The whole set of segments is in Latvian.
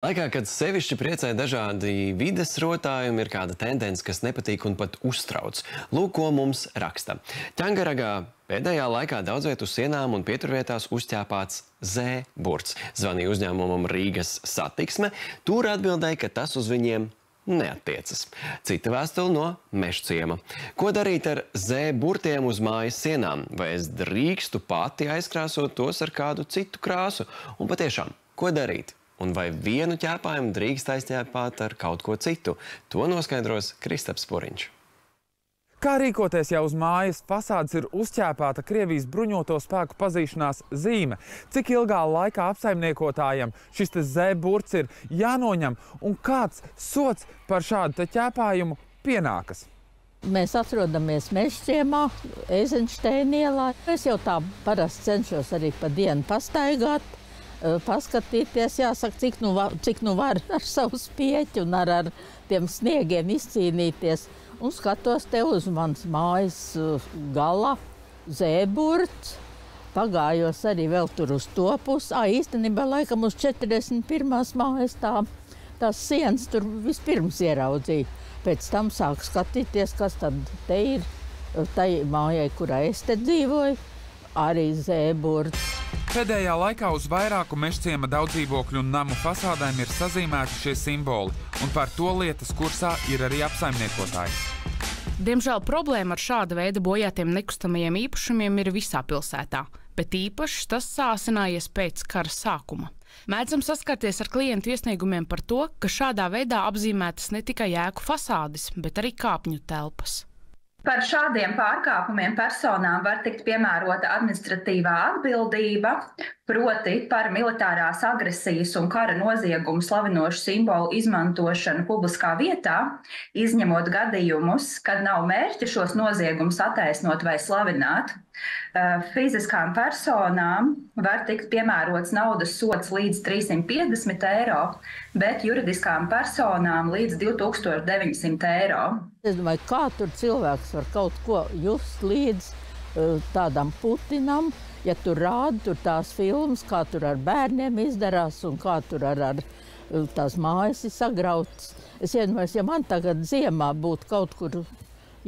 Laikā, kad sevišķi priecē dažādi vides rotājumi, ir kāda tendence, kas nepatīk un pat uztrauc. Lūk, ko mums raksta. Ķangaragā pēdējā laikā daudz vietu uz sienām un pieturvietās uzķēpāts Z-burts. Zvanīja uzņēmumam Rīgas satiksme. Tur atbildēja, ka tas uz viņiem neattiecas. Cita vēstule no Mežciema. Ko darīt ar Z-burtiem uz mājas sienām? Vai es drīkstu pati aizkrāsot tos ar kādu citu krāsu? Un patiešām, ko darīt? Un vai vienu ķēpājumu drīkst aizķēpāt ar kaut ko citu? To noskaidros Kristaps Puriņš. Kā rīkoties, ja uz mājas fasādes ir uzķēpāta Krievijas bruņoto spēku pazīšanās zīme? Cik ilgā laikā apsaimniekotājiem šis Z-burts ir jānoņem? Un kāds sods par šādu ķēpājumu pienākas? Mēs atrodamies Mežciemā, Eizenšteina ielā. Es jau tā parasti cenšos arī pa dienu pastaigāt, paskatīties, jāsaka, cik nu var ar savu spieķi un ar tiem sniegiem izcīnīties. Un skatos te uz manas mājas gala Z-burts. Pagājos arī vēl tur uz to pusi. Īstenībā laikam uz 41. mājas tās sienas tur vispirms ieraudzīju. Pēc tam sāku skatīties, kas tad te ir. Tai mājai, kurā es te dzīvoju, arī Z-burts. Pēdējā laikā uz vairāku Mežciema daudzdzīvokļu un namu fasādēm ir sazīmēti šie simboli, un par to lietas kursā ir arī apsaimniekotāji. Diemžēl problēma ar šāda veida bojātiem nekustamajiem īpašumiem ir visā pilsētā, bet īpaši tas sāsinājies pēc kara sākuma. Mēdzam saskarties ar klientu iesniegumiem par to, ka šādā veidā apzīmētas ne tikai ēku fasādes, bet arī kāpņu telpas. Par šādiem pārkāpumiem personām var tikt piemērota administratīvā atbildība, proti par militārās agresijas un kara noziegumu slavinošu simbolu izmantošanu publiskā vietā, izņemot gadījumus, kad nav mērķa šos noziegumus attaisnot vai slavināt. Fiziskām personām var tikt piemērots naudas sods līdz 350 eiro, bet juridiskām personām līdz 2900 eiro. Es domāju, kā tur cilvēks var kaut ko just līdz tādam Putinam, ja tur rāda tur tās filmas, kā tur ar bērniem izdarās un kā tur ar tās mājas ir sagrautas. Es iedomājos, ja man tagad ziemā būtu kaut kur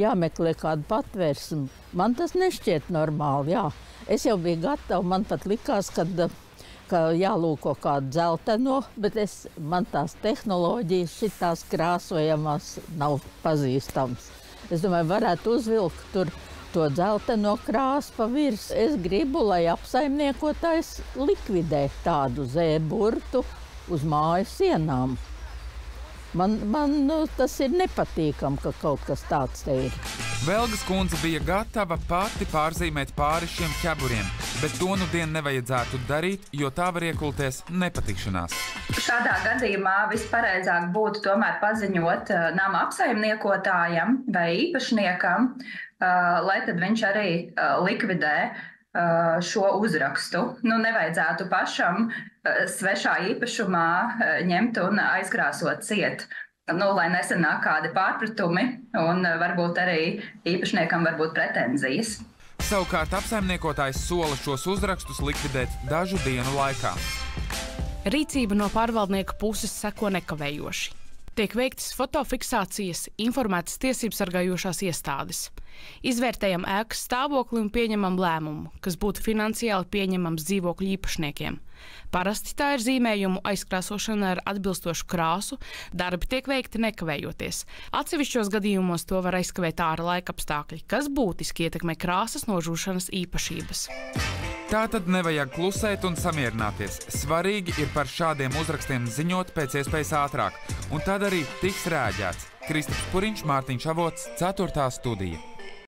jāmeklē kādu patvērsmu, man tas nešķiet normāli, jā. Es jau biju gatava, man pat likās, ka jālūko kādu dzelteno, bet man tās tehnoloģijas šitās krāsojamās nav pazīstams. Es domāju, varētu uzvilkt tur to dzelteno krāsu pa virs. Es gribu, lai apsaimniekotājs likvidē tādu Z-burtu uz māju sienām. Man tas ir nepatīkam, ka kaut kas tāds te ir. Velgas kundze bija gatava pati pārzīmēt pāri šiem ķeburiem, bet to nu dien nevajadzētu darīt, jo tā var iekulties nepatikšanās. Šādā gadījumā vispareizāk būtu tomēr paziņot nama apsaimniekotājam vai īpašniekam, lai tad viņš arī likvidē šo uzrakstu. Nevajadzētu pašam svešā īpašumā ņemt un aizkrāsot ciet. Lai nesanāk kādi pārpratumi un varbūt arī īpašniekam varbūt pretenzijas. Savukārt apsaimniekotājs sola šos uzrakstus likvidēt dažu dienu laikā. Rīcība no pārvaldnieka puses seko nekavējoši. Tiek veiktas fotofiksācijas, informētas tiesības sargājošās iestādes. Izvērtējam ēkas stāvokli un pieņemam lēmumu, kas būtu finansiāli pieņemams dzīvokļu īpašniekiem. Parasti tā ir zīmējumu aizkrāsošana ar atbilstošu krāsu, darbi tiek veikti nekavējoties. Atsevišķos gadījumos to var aizkavēt ārā laikapstākļi, kas būtiski ietekmē krāsas nožūšanas īpašības. Tā tad nevajag klusēt un samierināties. Svarīgi ir par šādiem uzrakstiem ziņot pēc iespējas ātrāk, un tad arī tiks rēģēts. Kristaps Puriņš, Mārtiņš Avots, 4. studija.